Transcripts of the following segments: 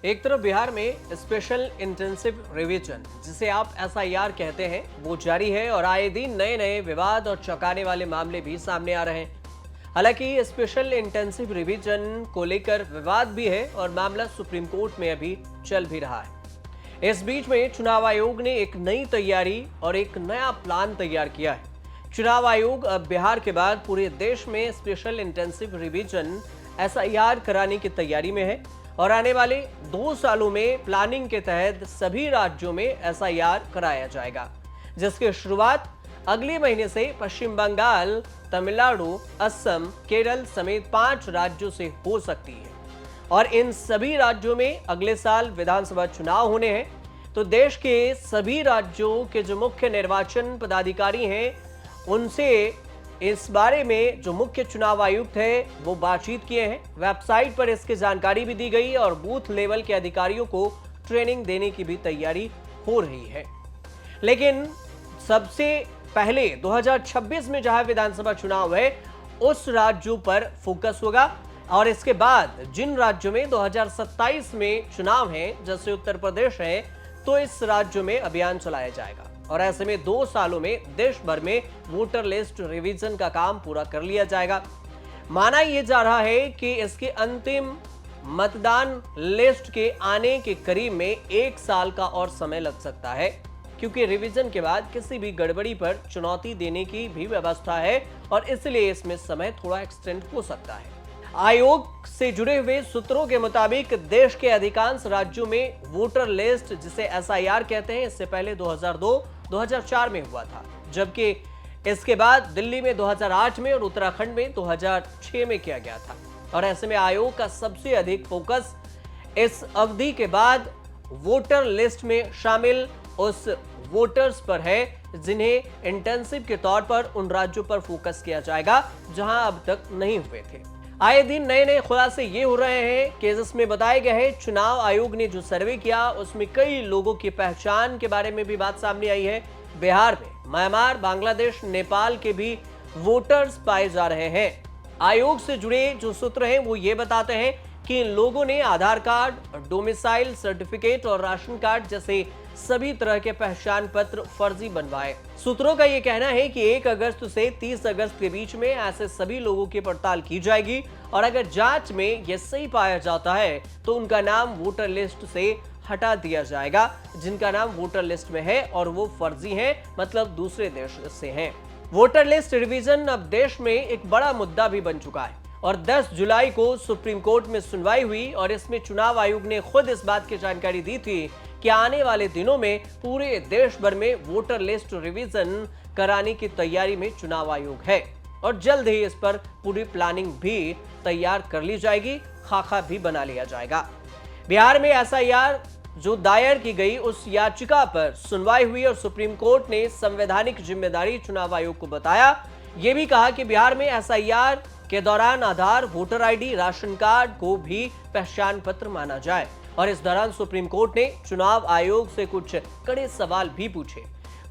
एक तरफ बिहार में स्पेशल इंटेंसिव रिवीजन, जिसे आप एसआईआर कहते हैं, वो जारी है और आए दिन नए नए विवाद और चौंकाने वाले मामले भी सामने आ रहे हैं। हालांकि स्पेशल इंटेंसिव रिवीजन को लेकर विवाद भी है और मामला सुप्रीम कोर्ट में अभी चल भी रहा है। इस बीच में चुनाव आयोग ने एक नई तैयारी और एक नया प्लान तैयार किया है। चुनाव आयोग अब बिहार के बाद पूरे देश में स्पेशल इंटेंसिव रिवीजन एसआईआर कराने की तैयारी में है और आने वाले 2 सालों में प्लानिंग के तहत सभी राज्यों में एसआईआर कराया जाएगा, जिसकी शुरुआत अगले महीने से पश्चिम बंगाल, तमिलनाडु, असम, केरल समेत 5 राज्यों से हो सकती है। और इन सभी राज्यों में अगले साल विधानसभा चुनाव होने हैं, तो देश के सभी राज्यों के जो मुख्य निर्वाचन पदाधिकारी हैं, उनसे इस बारे में जो मुख्य चुनाव आयुक्त है वो बातचीत किए हैं। वेबसाइट पर इसकी जानकारी भी दी गई और बूथ लेवल के अधिकारियों को ट्रेनिंग देने की भी तैयारी हो रही है। लेकिन सबसे पहले 2026 में जहां विधानसभा चुनाव है, उस राज्यों पर फोकस होगा और इसके बाद जिन राज्यों में 2027 में चुनाव है, जैसे उत्तर प्रदेश है, तो इस राज्यों में अभियान चलाया जाएगा और ऐसे में 2 सालों में देश भर में वोटर लिस्ट रिवीजन का काम पूरा कर लिया जाएगा। माना यह जा रहा है कि इसके अंतिम मतदान लिस्ट के आने के करीब में 1 साल का और समय लग सकता है, क्योंकि रिवीजन के बाद किसी भी गड़बड़ी पर चुनौती देने की भी व्यवस्था है और इसलिए इसमें समय थोड़ा एक्सटेंड हो सकता है। आयोग से जुड़े हुए सूत्रों के मुताबिक देश के अधिकांश राज्यों में वोटर लिस्ट, जिसे एसआईआर कहते हैं, इससे पहले 2002-2004 में हुआ था, जबकि इसके बाद दिल्ली में 2008 में और उत्तराखंड में 2006 में किया गया था। और ऐसे में आयोग का सबसे अधिक फोकस इस अवधि के बाद वोटर लिस्ट में शामिल उस वोटर्स पर है, जिन्हें इंटेंसिव के तौर पर उन राज्यों पर फोकस किया जाएगा जहां अब तक नहीं हुए थे। आए दिन नए नए खुलासे ये हो रहे हैं कि जिसमें बताए गए हैं, चुनाव आयोग ने जो सर्वे किया उसमें कई लोगों की पहचान के बारे में भी बात सामने आई है। बिहार में म्यांमार, बांग्लादेश, नेपाल के भी वोटर्स पाए जा रहे हैं। आयोग से जुड़े जो सूत्र हैं वो ये बताते हैं कि इन लोगों ने आधार कार्ड, डोमिसाइल सर्टिफिकेट और राशन कार्ड जैसे सभी तरह के पहचान पत्र फर्जी बनवाए। सूत्रों का यह कहना है कि 1 अगस्त से 30 अगस्त के बीच में ऐसे सभी लोगों की पड़ताल की जाएगी और अगर जांच में यह सही पाया जाता है तो उनका नाम वोटर लिस्ट से हटा दिया जाएगा, जिनका नाम वोटर लिस्ट में है और वो फर्जी हैं, मतलब दूसरे देश से हैं। वोटर लिस्ट रिवीजन अब देश में एक बड़ा मुद्दा भी बन चुका है और 10 जुलाई को सुप्रीम कोर्ट में सुनवाई हुई और इसमें चुनाव आयोग ने खुद इस बात की जानकारी दी थी कि आने वाले दिनों में पूरे देश भर में वोटर लिस्ट रिवीजन कराने की तैयारी में चुनाव आयोग है और जल्द ही इस पर पूरी प्लानिंग भी तैयार कर ली जाएगी, खाका भी बना लिया जाएगा। बिहार में एसआईआर जो दायर की गई उस याचिका पर सुनवाई हुई और सुप्रीम कोर्ट ने संवैधानिक जिम्मेदारी चुनाव आयोग को बताया। यह भी कहा कि बिहार में एसआईआर के दौरान आधार, वोटर आईडी, राशन कार्ड को भी पहचान पत्र माना जाए और इस दौरान सुप्रीम कोर्ट ने चुनाव आयोग से कुछ कड़े सवाल भी पूछे।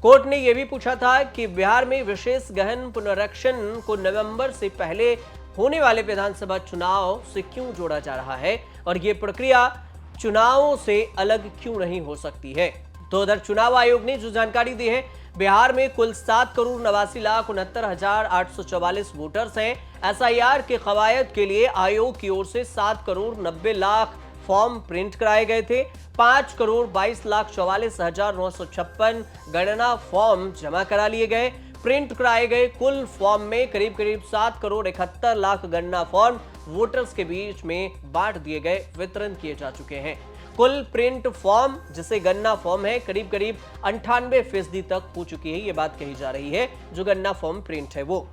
कोर्ट ने यह भी पूछा था कि बिहार में विशेष गहन पुनरीक्षण को नवंबर से पहले होने वाले विधानसभा चुनाव से क्यों जोड़ा जा रहा है और यह प्रक्रिया चुनावों से अलग क्यों नहीं हो सकती है। तो उधर चुनाव आयोग ने जो जानकारी दी है, बिहार में कुल 7,89,69,844 वोटर्स हैं। एसआईआर के कवायद के लिए आयोग की ओर से 7,90,00,000 फॉर्म प्रिंट कराए गए थे। 5,22,44,956 गणना फॉर्म जमा करा लिए गए। प्रिंट कराए गए कुल फॉर्म में करीब 7,71,00,000 गणना फॉर्म वोटर्स के बीच में बांट दिए गए, वितरण किए जा चुके हैं। कुल प्रिंट फॉर्म, जिसे गणना फॉर्म है, करीब 98% तक हो चुकी है। ये बात कही जा रही है, जो गणना फॉर्म प्रिंट है वो।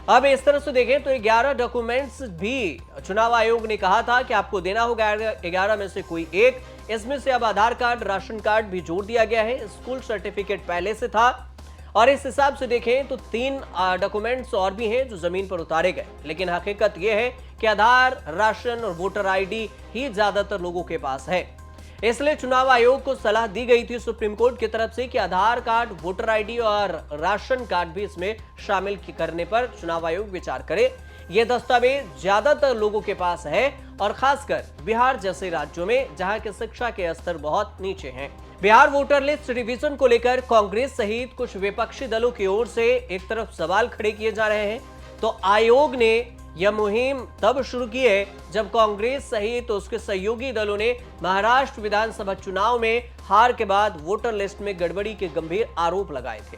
अब इस तरह से देखें तो 11 डॉक्यूमेंट्स भी चुनाव आयोग ने कहा था कि आपको देना होगा 11 में से कोई एक। इसमें से अब आधार कार्ड, राशन कार्ड भी जोड़ दिया गया है। स्कूल सर्टिफिकेट पहले से था और इस हिसाब से देखें तो 3 डॉक्यूमेंट्स और भी हैं जो जमीन पर उतारे गए। लेकिन हकीकत यह है कि आधार, राशन और वोटर आईडी ही ज्यादातर लोगों के पास है। इसलिए चुनाव आयोग को सलाह दी गई थी सुप्रीम कोर्ट की तरफ से कि आधार कार्ड, वोटर आईडी और राशन कार्ड भी इसमें शामिल करने पर चुनाव आयोग विचार करे। ये दस्तावेज ज्यादातर लोगों के पास है और खासकर बिहार जैसे राज्यों में जहां की शिक्षा के स्तर बहुत नीचे हैं। बिहार वोटर लिस्ट रिवीजन को लेकर कांग्रेस सहित कुछ विपक्षी दलों की ओर से एक तरफ सवाल खड़े किए जा रहे हैं तो आयोग ने यह मुहिम तब शुरू की है जब कांग्रेस सहित उसके सहयोगी दलों ने महाराष्ट्र विधानसभा चुनाव में हार के बाद वोटर लिस्ट में गड़बड़ी के गंभीर आरोप लगाए थे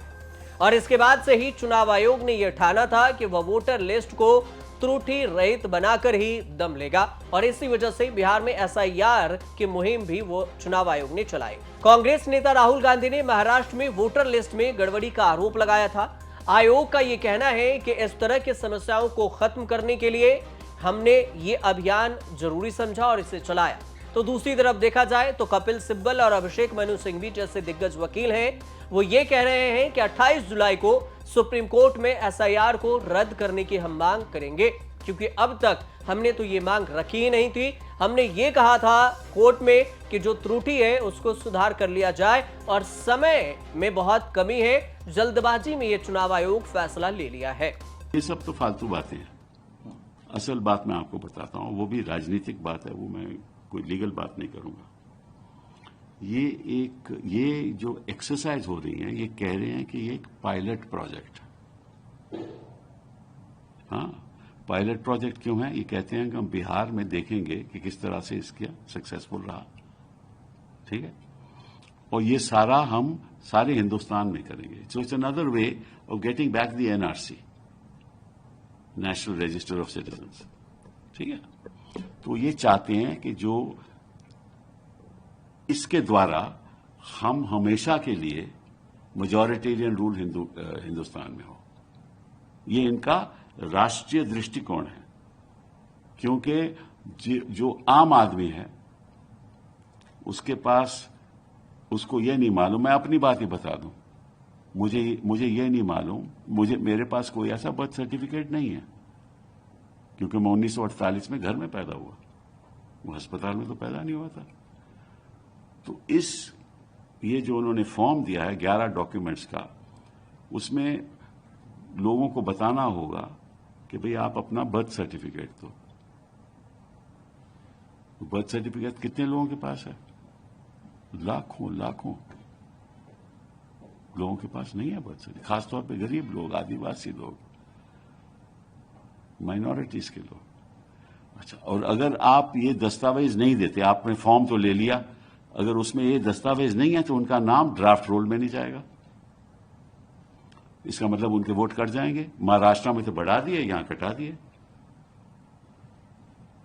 और इसके बाद से ही चुनाव आयोग ने यह ठाना था कि वह वोटर लिस्ट को त्रुटि रहित बनाकर ही दम लेगा और इसी वजह से बिहार में एसआईआर की मुहिम भी वो चुनाव आयोग ने चलाई। कांग्रेस नेता राहुल गांधी ने महाराष्ट्र में वोटर लिस्ट में गड़बड़ी का आरोप लगाया था। आयोग का ये कहना है कि इस तरह की समस्याओं को खत्म करने के लिए हमने ये अभियान जरूरी समझा और इसे चलाया। तो दूसरी तरफ देखा जाए तो कपिल सिब्बल और अभिषेक मनु सिंघवी जैसे दिग्गज वकील हैं, वो ये कह रहे हैं कि 28 जुलाई को सुप्रीम कोर्ट में एसआईआर को रद्द करने की हम मांग करेंगे, क्योंकि अब तक हमने तो ये मांग रखी ही नहीं थी। हमने ये कहा था कोर्ट में कि जो त्रुटि है उसको सुधार कर लिया जाए और समय में बहुत कमी है, जल्दबाजी में ये चुनाव आयोग फैसला ले लिया है। ये सब तो फालतू बातें हैं। असल बात मैं आपको बताता हूं, वो भी राजनीतिक बात है, वो मैं कोई लीगल बात नहीं करूंगा। ये जो एक्सरसाइज हो रही है, ये कह रहे हैं कि ये एक पायलट प्रोजेक्ट है। हाँ, पायलट प्रोजेक्ट क्यों है? ये कहते हैं कि हम बिहार में देखेंगे कि किस तरह से इसका सक्सेसफुल रहा, ठीक है, और ये सारा हम सारे हिंदुस्तान में करेंगे। So it's another way of getting back the NRC, national register of citizens, ठीक है। तो ये चाहते हैं कि जो इसके द्वारा हम हमेशा के लिए मेजॉरिटेरियन रूल हिंदुस्तान में हो, ये इनका राष्ट्रीय दृष्टिकोण है। क्योंकि जो आम आदमी है उसके पास, उसको ये नहीं मालूम, मैं अपनी बात ही बता दूं, मुझे ये नहीं मालूम, मेरे पास कोई ऐसा बर्थ सर्टिफिकेट नहीं है, क्योंकि मैं 1948 में घर में पैदा हुआ, वो अस्पताल में तो पैदा नहीं हुआ था। तो ये जो उन्होंने फॉर्म दिया है 11 डॉक्यूमेंट्स का, उसमें लोगों को बताना होगा कि भाई आप अपना बर्थ सर्टिफिकेट दो। बर्थ सर्टिफिकेट कितने लोगों के पास है? लाखों लोगों के पास नहीं है बर्थ सर्टिफिकेट, खासतौर पे गरीब लोग, आदिवासी लोग, माइनॉरिटीज के लोग। अच्छा, और अगर आप ये दस्तावेज नहीं देते, आपने फॉर्म तो ले लिया, अगर उसमें ये दस्तावेज नहीं है तो उनका नाम ड्राफ्ट रोल में नहीं जाएगा। इसका मतलब उनके वोट कट जाएंगे। महाराष्ट्र में तो बढ़ा दिए, यहां कटा दिए,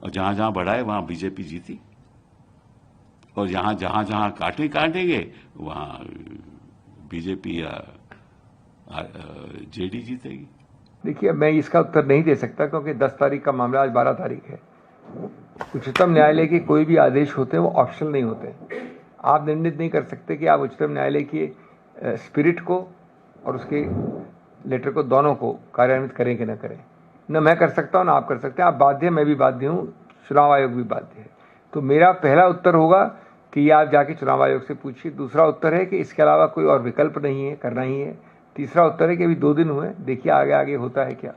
और जहां जहां बढ़ाए वहां बीजेपी जीती, और जहां जहां काटेंगे वहां बीजेपी या जेडी जीतेगी। देखिए, मैं इसका उत्तर नहीं दे सकता क्योंकि 10 तारीख का मामला, आज 12 तारीख है। उच्चतम न्यायालय के कोई भी आदेश होते हैं वो ऑप्शनल नहीं होते। आप निर्णित नहीं कर सकते कि आप उच्चतम न्यायालय की स्पिरिट को और उसके लेटर को, दोनों को कार्यान्वित करें कि न करें। न मैं कर सकता हूं, ना आप कर सकते हैं। आप बाध्य हैं, मैं भी बाध्य हूं, चुनाव आयोग भी बाध्य है। तो मेरा पहला उत्तर होगा कि ये आप जाके चुनाव आयोग से पूछिए। दूसरा उत्तर है कि इसके अलावा कोई और विकल्प नहीं है, करना ही है। तीसरा उत्तर है कि अभी 2 दिन हुए, देखिए आगे होता है क्या।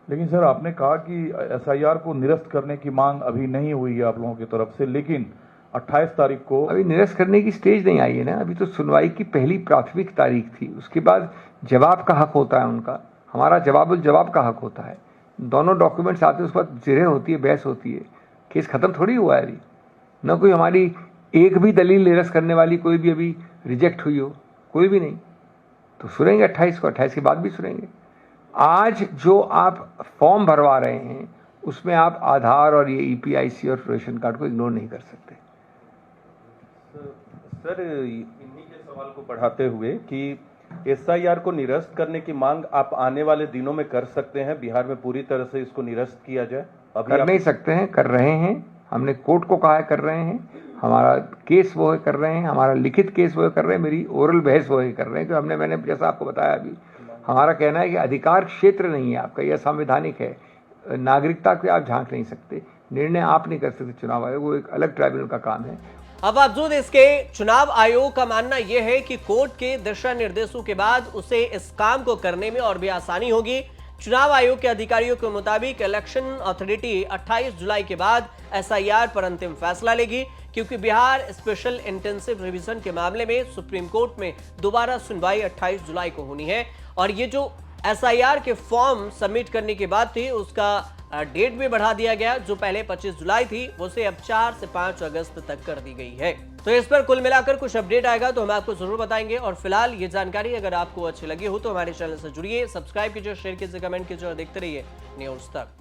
लेकिन सर, आपने कहा कि एसआईआर को निरस्त करने की मांग अभी नहीं हुई है आप लोगों की तरफ से, लेकिन 28 तारीख को अभी निरस्त करने की स्टेज नहीं आई है ना। अभी तो सुनवाई की पहली प्राथमिक तारीख थी, उसके बाद जवाब का हक होता है उनका, हमारा जवाब का हक होता है। दोनों डॉक्यूमेंट्स आते हैं, उस पर जिरह होती है, बहस होती है। केस खत्म थोड़ी हुआ है अभी, न कोई हमारी एक भी दलील निरस्त करने वाली कोई भी अभी रिजेक्ट हुई हो, कोई भी नहीं। तो सुनेंगे 28 को, 28 के बाद भी सुनेंगे। आज जो आप फॉर्म भरवा रहे हैं उसमें आप आधार और ये ईपीआईसी और रेशन कार्ड को इग्नोर नहीं कर सकते। सर, इन्हीं के सवाल को बढ़ाते हुए कि एसआईआर को निरस्त करने की मांग आप आने वाले दिनों में कर सकते हैं, बिहार में पूरी तरह से इसको निरस्त किया जाए? अभी कर नहीं सकते हैं, कर रहे हैं। हमने कोर्ट को कहा है कर रहे हैं, हमारा केस वो है कर रहे हैं, हमारा लिखित केस वो है कर रहे हैं, मेरी ओरल बहस वो है कर रहे हैं। कि मैंने जैसा आपको बताया अभी, हमारा कहना है कि अधिकार क्षेत्र नहीं है आपका, यह संवैधानिक है। नागरिकता को आप झांक नहीं सकते, निर्णय आप नहीं कर सकते। चुनाव आयोग वो एक अलग ट्राइब्यूनल का काम है। अब बावजूद इसके चुनाव आयोग का मानना यह है कि कोर्ट के दिशा निर्देशों के बाद उसे इस काम को करने में और भी आसानी होगी, चुनाव आयोग के अधिकारियों के मुताबिक इलेक्शन अथॉरिटी 28 जुलाई के बाद एसआईआर पर अंतिम फैसला लेगी, क्योंकि बिहार स्पेशल इंटेंसिव रिवीजन के मामले में सुप्रीम कोर्ट में दोबारा सुनवाई 28 जुलाई को होनी है। और ये जो एसआईआर के फॉर्म सबमिट करने की बात थी, उसका डेट भी बढ़ा दिया गया। जो पहले 25 जुलाई थी, उसे अब 4 से 5 अगस्त तक कर दी गई है। तो इस पर कुल मिलाकर कुछ अपडेट आएगा तो हम आपको जरूर बताएंगे। और फिलहाल ये जानकारी अगर आपको अच्छी लगी हो तो हमारे चैनल से जुड़िए, सब्सक्राइब कीजिए, शेयर कीजिए, कमेंट कीजिए और देखते रहिए न्यूज़ तक।